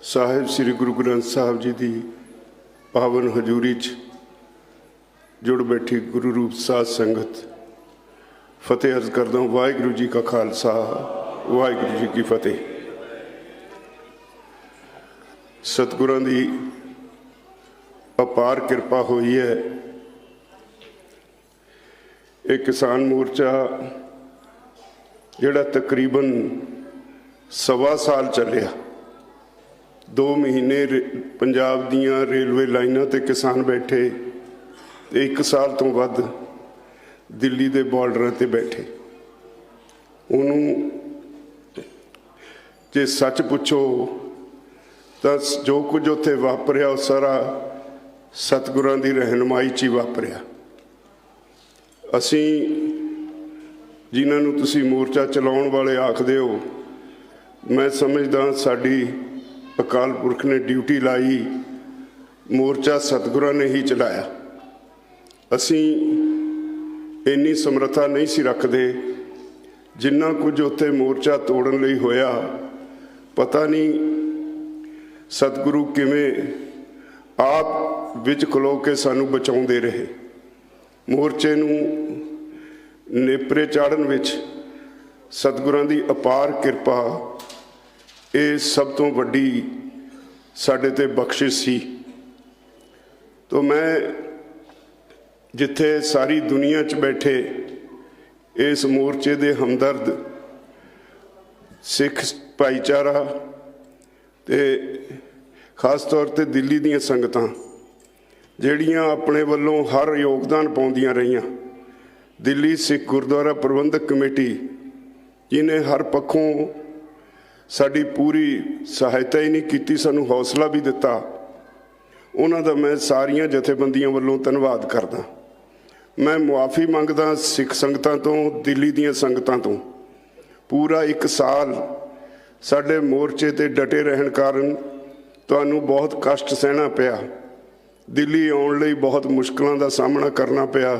साहिब श्री गुरु ग्रंथ साहब जी की पावन हजूरी च जुड़ बैठी गुरु रूप साध संगत फतेह अर्ज करदा हूं। वाहिगुरू जी का खालसा, वाहिगुरू जी की फतेह। सतगुरां दी अपार कृपा हुई है। एक किसान मोर्चा जिहड़ा तकरीबन 1.25 साल चलिया, 2 महीने पंजाब दियां रेलवे लाइनां ते किसान बैठे, 1 साल तो वध दिल्ली दे बॉर्डरां ते बैठे। उन्होंने जे सच पुछो तो जो कुछ उत्थे वापरिया वो सारा सतगुरां दी रहनुमाई च ही वापरिया। असी जिन्हां नूं तुसीं मोर्चा चलाउण वाले आखदे हो, मैं समझदा साडी अकाल पुरख ने ड्यूटी लाई, मोर्चा सतगुरां ने ही चलाया। असी इन्नी समर्था नहीं सी रखते जिन्ना कुछ उत्थे मोर्चा तोड़न लई होया। पता नहीं सतगुरु किवें आप विच खलो के सानू बचाउंदे रहे। मोर्चे नूं नेपरे चाढ़न विच सतगुरां दी अपार कृपा ये सब तो वड्डी साडे ते बख्शिश सी। तो मैं जिथे सारी दुनिया च बैठे इस मोर्चे दे हमदर्द सिख भाईचारा ते खास तौर ते दिल्ली दीयां संगतां जिहड़ियां अपने वल्लों हर योगदान पाउंदियां रहियां, दिल्ली सिख गुरुद्वारा प्रबंधक कमेटी जिन्हें हर पक्षों साडी पूरी सहायता ही नहीं की, सानू हौसला भी दिता, उन्हां दा मैं सारियां जथेबंदियां वल्लों धन्नवाद करदा। मैं मुआफ़ी मंगदा सिख संगतां तो, दिल्ली दीयां संगतां तो। पूरा 1 साल साडे मोर्चे ते डटे रहन कारण तुहानू बहुत कष्ट सहना पिया, दिल्ली आउण लई बहुत मुश्किलों का सामना करना पिया।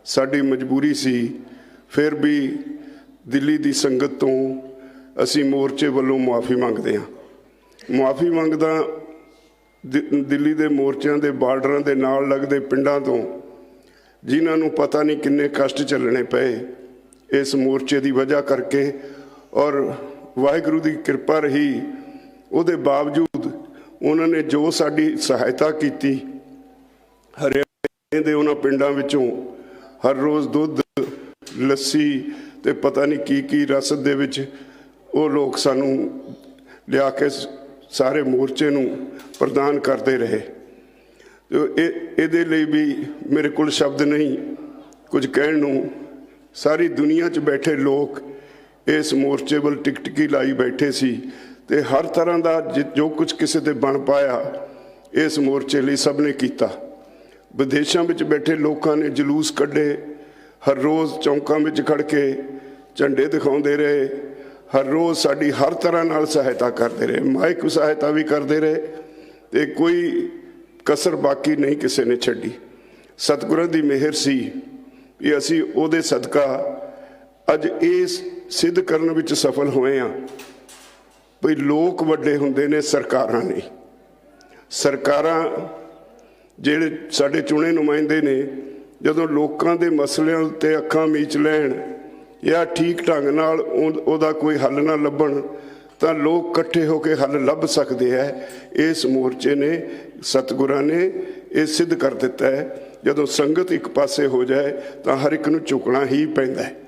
साडी मजबूरी सी, फिर भी दिल्ली दी संगत तो असी मोर्चे वालों मुआफ़ी मंगते हैं। मुआफ़ी मंगदा दिल्ली दे मोर्चों के बार्डर के नाल लगते पिंडां तो जिन्हां नूं पता नहीं किन्ने कष्ट झल्लने पे इस मोर्चे की वजह करके, और वाहिगुरू की कृपा रही उहदे बावजूद उन्होंने जो साडी सहायता की। हरियाणे दे उन्हां पिंडां विचों हर रोज़ दुध लस्सी ते पता नहीं की रसद दे विच वो लोग सानू लिया के सारे मोर्चे नूं प्रदान करते रहे। तो ये लई भी मेरे को शब्द नहीं कुछ कहण नूं। सारी दुनिया च बैठे लोग इस मोर्चे वल टिकटकी लाई बैठे सी ते हर तरह का जो कुछ किसी ते बन पाया इस मोर्चे लिए सब ने किया। विदेशों में बैठे लोगों ने जलूस कढ़े, हर रोज़ चौंकों में खड़ के झंडे दिखाते रहे, हर रोज़ साड़ी हर तरह नाल सहायता करते रहे, माइक सहायता भी करते रहे, ते कोई कसर बाकी नहीं किसी ने छड्डी। सतगुरां दी मेहर सी कि असी उहदे सदका अज इस सिद्ध करन विच सफल होए हां भई लोग वड्डे हुंदे ने, सरकारां नहीं। सरकारां जिहड़े साडे चुणे नुमाइंदे ने जदों लोकां दे मसलिਆਂ उत्ते अखां मीच लैण या ठीक ढंग नाल उहदा कोई हल ना लभण तां लोग इकट्ठे होकर हल लभ सकते हैं। इस मोर्चे ने सतगुरां ने ये सिद्ध कर दिता है। जदों संगत एक पासे हो जाए तो हर एक नूं झुकना ही पैंदा है।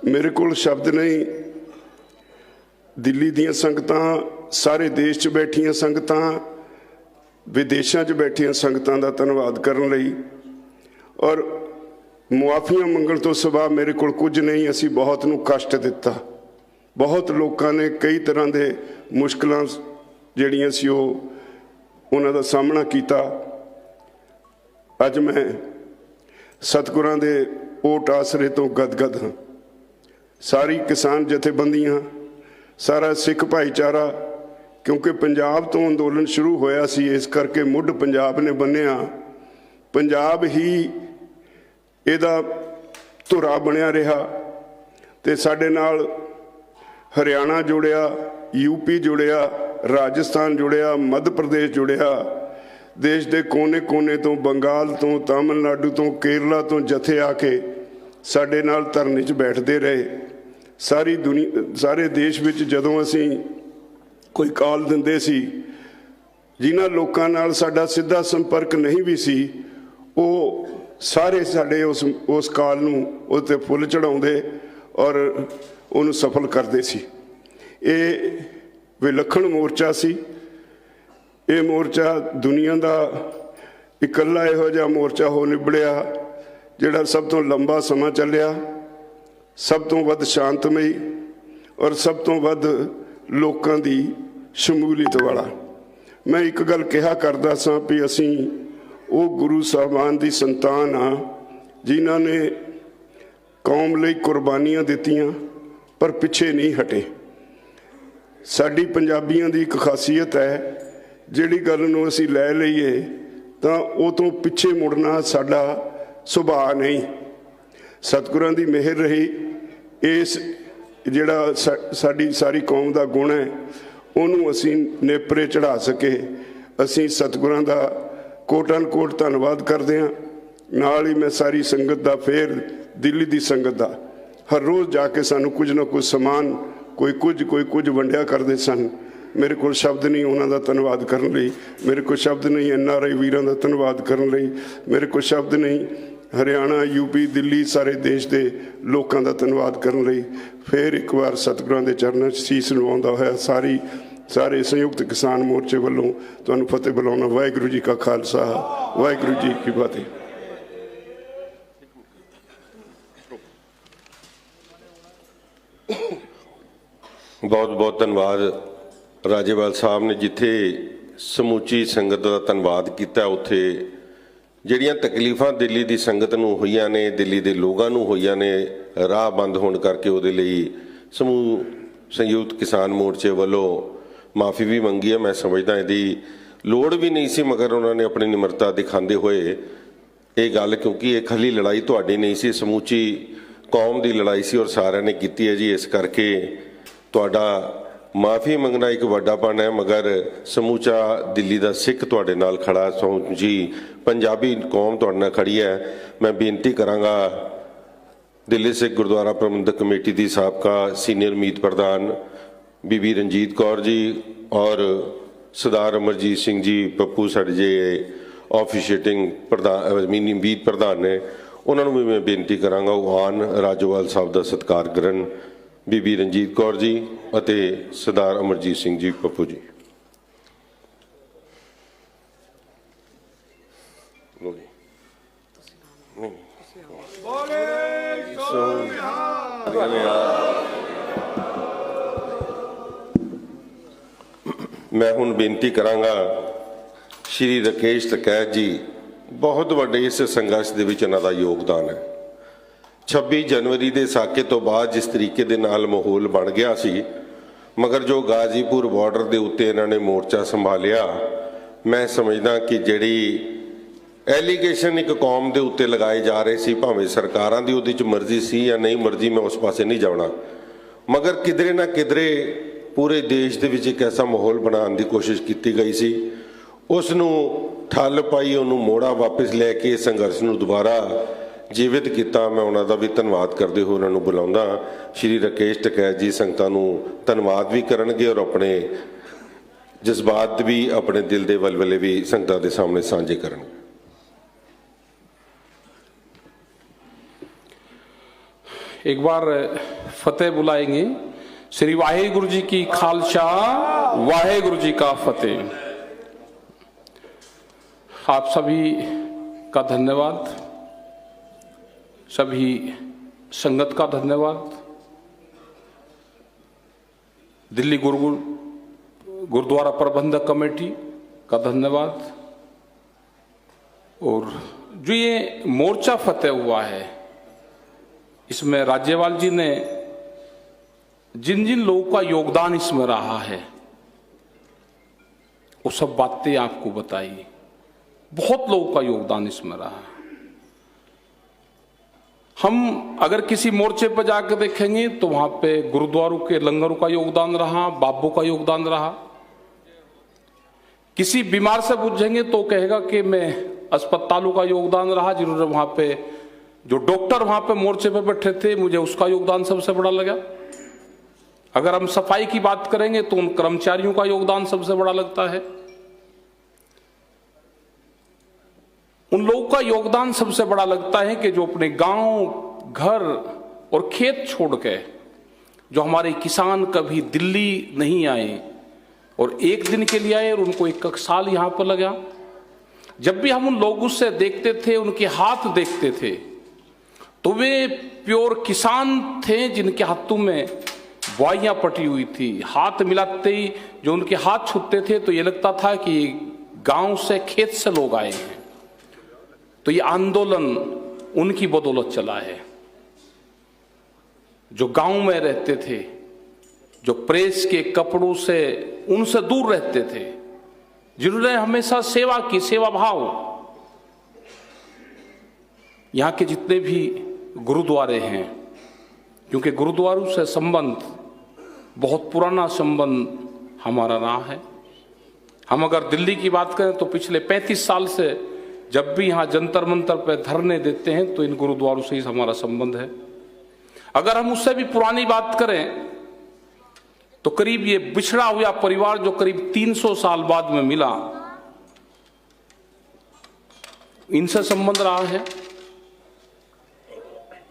मेरे को शब्द नहीं। दिल्ली दीयां संगतां, सारे देश च बैठियां संगतां, विदेशों च बैठियां संगतां दा धन्नवाद करन लई, और मुआफ़ियां मंगण तो सिवा मेरे को कुछ नहीं। असी बहुत नूं कष्ट दिता, बहुत लोगों ने कई तरह के मुश्किलां जिहड़ियां सी उन्हां दा सामना कीता। अज मैं सतगुरां दे ओट आसरे तो गदगद हाँ। सारी किसान जथेबंदियां, सारा सिख भाईचारा, क्योंकि पंजाब तो अंदोलन शुरू होया सी, इस करके मुढ़ पंजाब ने बन्निया। पंजाब ही ਇਹਦਾ ਧੁਰਾ ਬਣਿਆ ਰਿਹਾ ਤੇ ਸਾਡੇ ਨਾਲ ਹਰਿਆਣਾ ਜੁੜਿਆ, यूपी जुड़िया, राजस्थान जुड़िया, मध्य प्रदेश जुड़िया, देश के कोने कोने तो, बंगाल तो, तमिलनाडु तो, केरला तो जथे आके साडे नाल धरने च बैठते रहे। सारी दुनिया, सारे देश विच जदों असीं कोई कॉल दिंदे सी, जिन्हां लोकां नाल साडा सीधा संपर्क नहीं भी सी, वो सारे साडे उस कॉल नूं उत्ते फुल चढ़ाउंदे और उहनूं सफल करदे सी। ये विलखण मोर्चा सी। ये मोर्चा दुनिया का इकल्ला इहो जिहा मोर्चा हो निबड़िया जिहड़ा सब तो लंबा समा चलिया, सब तो वध शांतमई और सब तो वध लोकां दी शमूलीयत वाला। मैं एक गल कहा करदा सां भी असीं वो गुरु साहबान दी संतान हाँ जिन्हां ने कौम लई कुर्बानियां दित्तियां पर पिछे नहीं हटे। साडी पंजाबियों की एक खासीयत है, जिहड़ी गल नूं असीं लै लईए तां उह तों पिछे मुड़ना साडा सुभाअ नहीं। सतगुरां दी मेहर रही, इस जिहड़ा साडी सारी कौम दा गुण है उहनूं असीं नेपरे चढ़ा सके। असीं सतगुरां दा कोट अन कोट धन्नवाद करदे हां। नाल ही मैं सारी संगत दा, फिर दिल्ली दी संगत दा, हर रोज़ जाके सानूं कुछ ना कुछ समान कोई कुछ वंडिया करते सन। मेरे को शब्द नहीं उन्होंने धन्यवाद करने लई, मेरे को शब्द नहीं NRI वीरों का धन्यवाद करने लई, मेरे को शब्द नहीं हरियाणा, यूपी, दिल्ली सारे देश के लोगों का धन्यवाद करने लई। फिर एक बार सतगुरां दे चरणों च सीस नवाउंदा होया सारे संयुक्त किसान मोर्चे वालों तुहानूं फतेह बुलाउणा। वाहिगुरू जी का खालसा, वाहिगुरू जी की फतेह। बहुत बहुत धन्यवाद राजेवाल साहब ने, जिथे समूची संगत का धन्यवाद किया, उत्थे जिहड़ियां तकलीफां दिल्ली की संगत नूं होईयां ने, दिल्ली के लोगों नूं होईयां ने, राह बंद होने करके उहदे लई समूह संयुक्त किसान मोर्चे वालों माफ़ी भी मंगी है। मैं समझदा इहदी लोड़ भी नहीं सी, मगर उन्होंने अपनी निमरता दिखाते हुए ये गल, क्योंकि ये खली लड़ाई तुहाडी नहीं सी, समूची कौम की लड़ाई सी और सारिਆਂ ने की है जी। इस करके तुहाडा माफ़ी मंगना एक वड्डापन है, मगर समूचा दिल्ली का सिख तुहाडे नाल खड़ा, समूची पंजाबी कौम तुहाडे नाल खड़ी है। मैं बेनती करांगा दिल्ली सिख गुरुद्वारा प्रबंधक कमेटी की साबका सीनियर मीत प्रधान बीबी रंजीत कौर जी और सरदार अमरजीत सिंह जी पप्पू साडे जे ऑफिशिएटिंग प्रधान मीत प्रधान ने, उन्होंने भी मैं बेनती करांगा वो आन राजोवाल साहब का सत्कार करन। बीबी रंजीत कौर जी अते सरदार अमरजीत सिंह जी पप्पू जी। मैं हुण बेनती करांगा श्री राकेश टकैत जी, बहुत वड्डे इस संघर्ष दे विच इन्हां दा योगदान है। 26 जनवरी के साके तो बाद जिस तरीके दे नाल माहौल बन गया सी, मगर जो गाजीपुर बॉर्डर के उत्ते इन्होंने मोर्चा संभालिया, मैं समझदा कि जिहड़ी एलीगेशन एक कौम के उत्ते लगाए जा रहे सी, भावें सरकारां दी उहदे च मर्जी सी या नहीं मर्जी, मैं उस पासे नहीं जाना, मगर किधरे ना किधरे पूरे देश दे विच एक ऐसा माहौल बनाने की कोशिश की गई सी। उसनूं ठल पाई, उन्होंने मोड़ा वापस लैके संघर्ष नूं दोबारा जीवित किया। मैं उन्होंने भी धन्यवाद करते हुए उन्होंने बुलाऊंगा। श्री राकेश टकैत जी संगतां नूं धन्यवाद भी करनगे और अपने जज्बात भी, अपने दिल के वलवले भी संगतां दे सामने साझे करनगे। एक बार फतेह बुलाएंगे। श्री वाहेगुरु जी की खालसा, वाहेगुरु जी का फतेह। आप सभी का धन्यवाद, सभी संगत का धन्यवाद, दिल्ली गुरुद्वारा प्रबंधक कमेटी का धन्यवाद। और जो ये मोर्चा फतेह हुआ है, इसमें राज्यपाल जी ने जिन जिन लोगों का योगदान इसमें रहा है वो सब बातें आपको बताई। बहुत लोगों का योगदान इसमें रहा। हम अगर किसी मोर्चे पर जाकर देखेंगे तो वहां पे गुरुद्वारों के लंगरों का योगदान रहा, बाबों का योगदान रहा। किसी बीमार से पूछेंगे तो कहेगा कि मैं अस्पतालों का योगदान रहा, जिन्होंने वहां पे जो डॉक्टर वहां पे मोर्चे पे बैठे थे, मुझे उसका योगदान सबसे बड़ा लगा। अगर हम सफाई की बात करेंगे तो उन कर्मचारियों का योगदान सबसे बड़ा लगता है। उन लोगों का योगदान सबसे बड़ा लगता है कि जो अपने गांव, घर और खेत छोड़ के, जो हमारे किसान कभी दिल्ली नहीं आए और एक दिन के लिए आए और उनको एक साल यहां पर लगा। जब भी हम उन लोगों से देखते थे, उनके हाथ देखते थे, तो वे प्योर किसान थे जिनके हाथों में बुआइयां पटी हुई थी। हाथ मिलाते ही जो उनके हाथ छूते थे तो ये लगता था कि गांव से, खेत से लोग आए हैं। तो ये आंदोलन उनकी बदौलत चला है, जो गांव में रहते थे, जो प्रेस के कपड़ों से उनसे दूर रहते थे, जिन्होंने हमेशा सेवा की, सेवा भाव। यहां के जितने भी गुरुद्वारे हैं, क्योंकि गुरुद्वारों से संबंध, बहुत पुराना संबंध हमारा रहा है। हम अगर दिल्ली की बात करें तो पिछले 35 साल से जब भी यहाँ जंतर मंतर पे धरने देते हैं तो इन गुरुद्वारों से ही हमारा संबंध है। अगर हम उससे भी पुरानी बात करें तो करीब ये बिछड़ा हुआ परिवार जो करीब 300 साल बाद में मिला, इनसे संबंध रहा है।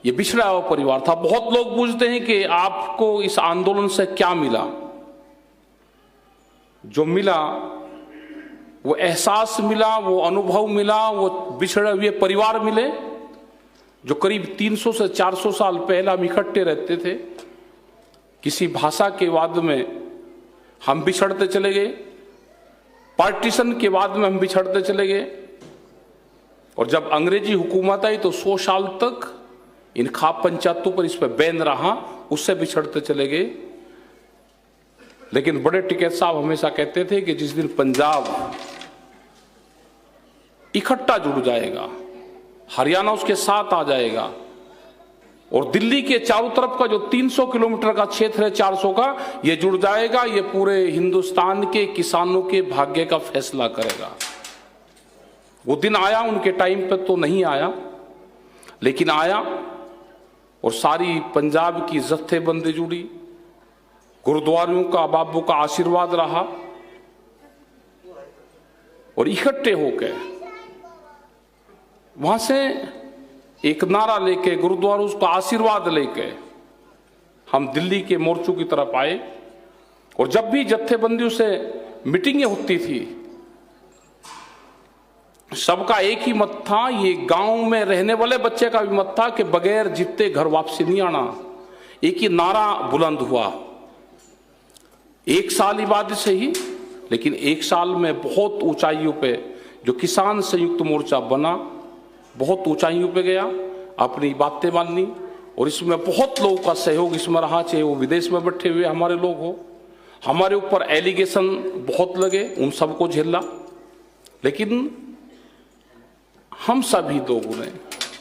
ये बिछड़ा हुआ परिवार था। बहुत लोग पूछते हैं कि आपको इस आंदोलन से क्या मिला। जो मिला वो एहसास मिला, वो अनुभव मिला, वो बिछड़े हुए परिवार मिले, जो करीब 300 से 400 साल पहले हम इकट्ठे रहते थे। किसी भाषा के बाद में हम बिछड़ते चले गए, पार्टीशन के बाद में हम बिछड़ते चले गए, और जब अंग्रेजी हुकूमत आई तो 100 साल तक इन खाप पंचायतों पर इस पर बैन रहा, उससे बिछड़ते चले गए। लेकिन बड़े टिकैत साहब हमेशा कहते थे कि जिस दिन पंजाब इकट्ठा जुड़ जाएगा, हरियाणा उसके साथ आ जाएगा, और दिल्ली के चारों तरफ का जो 300 किलोमीटर का क्षेत्र है, 400 का, ये जुड़ जाएगा, ये पूरे हिंदुस्तान के किसानों के भाग्य का फैसला करेगा। वो दिन आया, उनके टाइम पे तो नहीं आया, लेकिन आया, और सारी पंजाब की जत्थेबंदी जुड़ी, गुरुद्वारों का, बाबू का आशीर्वाद रहा, और इकट्ठे होकर वहां से एक नारा लेके, गुरुद्वारों का आशीर्वाद लेके हम दिल्ली के मोर्चों की तरफ आए। और जब भी जत्थेबंदियों से मीटिंगें होती थी, सबका एक ही मत था, ये गांव में रहने वाले बच्चे का भी मत था कि बगैर जीते घर वापसी नहीं आना। एक ही नारा बुलंद हुआ। एक साल ही बाद से ही, लेकिन एक साल में बहुत ऊंचाइयों पे जो किसान संयुक्त मोर्चा बना, बहुत ऊंचाइयों पे गया, अपनी बातें मानी, और इसमें बहुत लोगों का सहयोग इसमें रहा, चाहे वो विदेश में बैठे हुए हमारे लोग हो। हमारे ऊपर एलिगेशन बहुत लगे, उन सबको झेला, लेकिन हम सभी लोगों ने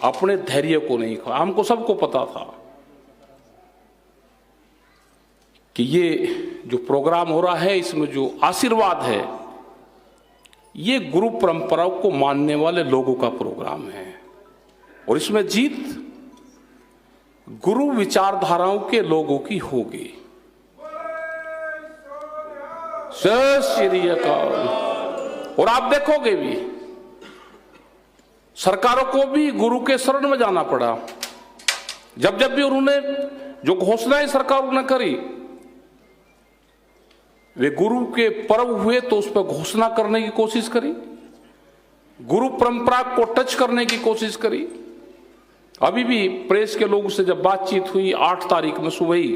अपने धैर्य को नहीं खोया। हमको सबको पता था कि ये जो प्रोग्राम हो रहा है, इसमें जो आशीर्वाद है, ये गुरु परंपराओं को मानने वाले लोगों का प्रोग्राम है, और इसमें जीत गुरु विचारधाराओं के लोगों की होगी। जय श्री अकाल। और आप देखोगे भी, सरकारों को भी गुरु के शरण में जाना पड़ा। जब जब भी उन्होंने जो घोषणाएं सरकारों ने करी, वे गुरु के पर्व हुए तो उस पर घोषणा करने की कोशिश करी, गुरु परंपरा को टच करने की कोशिश करी। अभी भी प्रेस के लोगों से जब बातचीत हुई 8 तारीख में सुबह ही,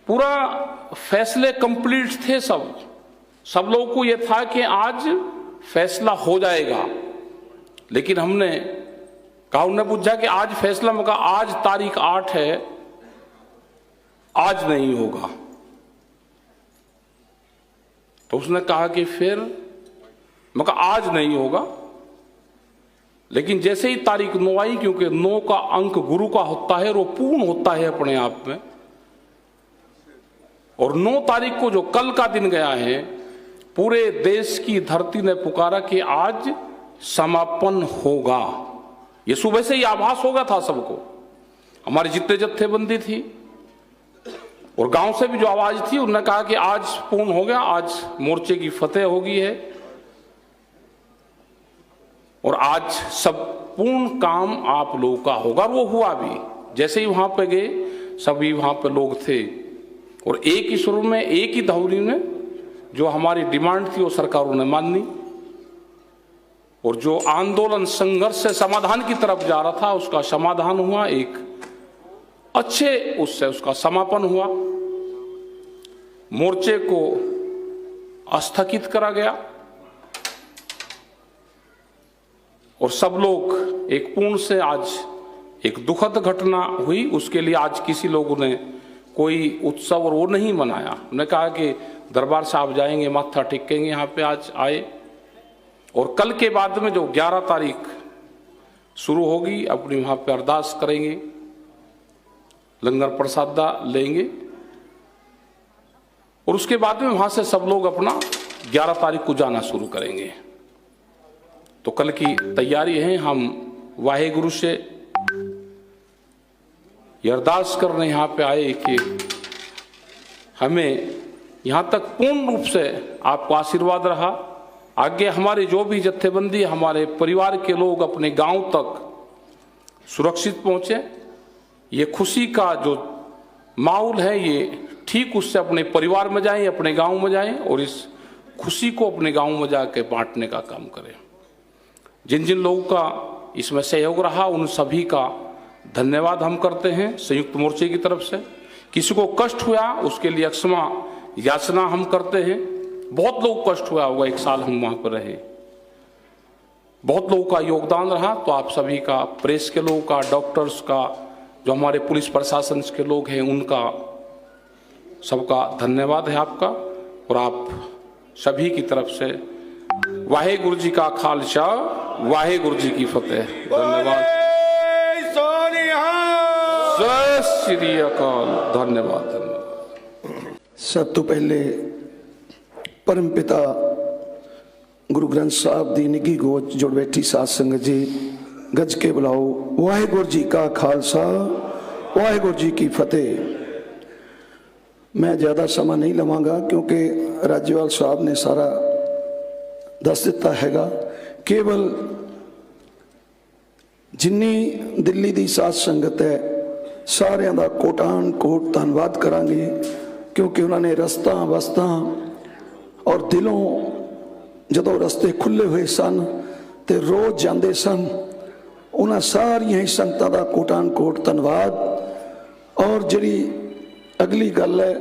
पूरा फैसले कंप्लीट थे। सब लोगों को यह था कि आज फैसला हो जाएगा, लेकिन हमने कहा, उन्होंने पूछा कि आज फैसला, मैं कहा आज तारीख 8 है, आज नहीं होगा। तो उसने कहा कि फिर, मैं कहा आज नहीं होगा, लेकिन जैसे ही तारीख 9 आई, क्योंकि 9 का अंक गुरु का होता है और वो पूर्ण होता है अपने आप में, और 9 तारीख को जो कल का दिन गया है, पूरे देश की धरती ने पुकारा कि आज समापन होगा। ये सुबह से ही आभास हो गया था सबको। हमारी जितने जत्थेबंदी थी और गांव से भी जो आवाज थी, उन्होंने कहा कि आज पूर्ण हो गया, आज मोर्चे की फतेह होगी है, और आज सब पूर्ण काम आप लोगों का होगा। और वो हुआ भी। जैसे ही वहां पे गए, सभी वहां पे लोग थे और एक ही सुर में, एक ही धौरी में जो हमारी डिमांड थी वो सरकारों ने मानी, और जो आंदोलन संघर्ष से समाधान की तरफ जा रहा था उसका समाधान हुआ, एक अच्छे उससे उसका समापन हुआ। मोर्चे को स्थगित करा गया और सब लोग एक पूर्ण से, आज एक दुखद घटना हुई, उसके लिए आज किसी लोगों ने कोई उत्सव और वो नहीं मनाया। उन्होंने कहा कि दरबार साहब जाएंगे, माथा टेकेंगे, यहाँ पे आज आए, और कल के बाद में जो 11 तारीख शुरू होगी, अपनी वहां पे अरदास करेंगे, लंगर प्रसादा लेंगे, और उसके बाद में वहां से सब लोग अपना 11 तारीख को जाना शुरू करेंगे। तो कल की तैयारी है। हम वाहेगुरु से ये अरदास करने यहाँ पे आए कि हमें यहाँ तक पूर्ण रूप से आपको आशीर्वाद रहा, आगे हमारे जो भी जत्थेबंदी, हमारे परिवार के लोग अपने गांव तक सुरक्षित पहुंचे। ये खुशी का जो माहौल है, ये ठीक उससे अपने परिवार में जाएं, अपने गांव में जाएं, और इस खुशी को अपने गांव में जाके बांटने का काम करें। जिन जिन लोगों का इसमें सहयोग रहा, उन सभी का धन्यवाद हम करते हैं संयुक्त मोर्चे की तरफ से। किसी को कष्ट हुआ उसके लिए क्षमा याचना हम करते हैं। बहुत लोग कष्ट हुआ होगा, 1 साल हम वहां पर रहे, बहुत लोगों का योगदान रहा, तो आप सभी का, प्रेस के लोगों का, डॉक्टर्स का, जो हमारे पुलिस प्रशासन के लोग हैं, उनका सबका धन्यवाद है आपका। और आप सभी की तरफ से वाहेगुरु जी का खालसा, वाहेगुरु जी की फतेह। धन्यवाद। जय श्री अकाल। धन्यवाद धन्यवाद। सब तो पहले परम पिता गुरु ग्रंथ साहब दी निगी गोच जुड़ बैठी साध संगत जी, गज के बुलाओ वाहेगुरु जी का खालसा, वाहेगुरु जी की फतेह। मैं ज़्यादा समय नहीं लवांगा क्योंकि राज्यपाल साहब ने सारा दस दिता हैगा। केवल जिन्नी दिल्ली दी साध संगत है, सारिਆਂ ਦਾ कोटान कोट धन्यवाद करांगे, क्योंकि उन्होंने रस्ता वस्ता और दिलों जदों रस्ते खुले हुए सन तो रोज जाते सन, उन्होंने सारिया ही संगतां दा कोटान कोट धन्यवाद। और जी अगली गल है,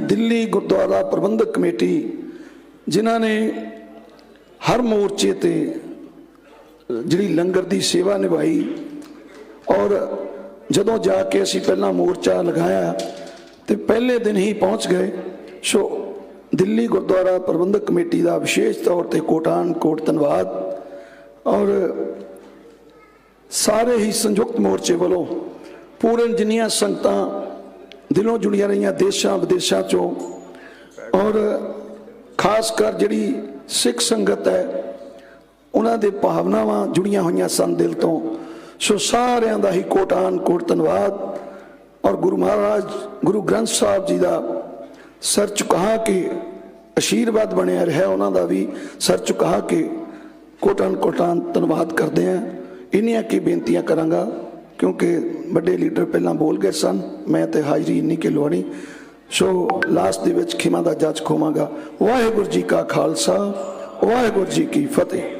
दिल्ली गुरुद्वारा प्रबंधक कमेटी जिन्होंने हर मोर्चे ते जी लंगर की सेवा निभाई, और जदों जाके असी पहला मोर्चा लगाया तो पहले दिन ही पहुँच गए। सो दिल्ली गुरुद्वारा प्रबंधक कमेटी का विशेष तौर पर कोटान कोट धन्यवाद। और सारे ही संयुक्त मोर्चे वालों पूर्ण जिन्नियां संगतां दिलों जुड़िया रही देशों विदेशों चों, और खासकर जी सिख संगत है उन्होंने भावनावां जुड़िया हुई सन दिल तो। सो सारियां दा ही कोटान कोट धन्यवाद। और गुरु महाराज गुरु ग्रंथ साहब जी का सर झुका के आशीर्वाद बनया रहा, उन्होंने भी सर झुका के कोटान कोटान धन्यवाद करते हैं। इन्नियां की बेनतियां करांगा क्योंकि बड़े लीडर पहला बोल गए सन, मैं तो हाजरी इन्नी के लवानी। सो लास्ट दे विच खिमा दा जज खोवांगा। वाहेगुरु जी का खालसा, वाहेगुरु जी की फतेह।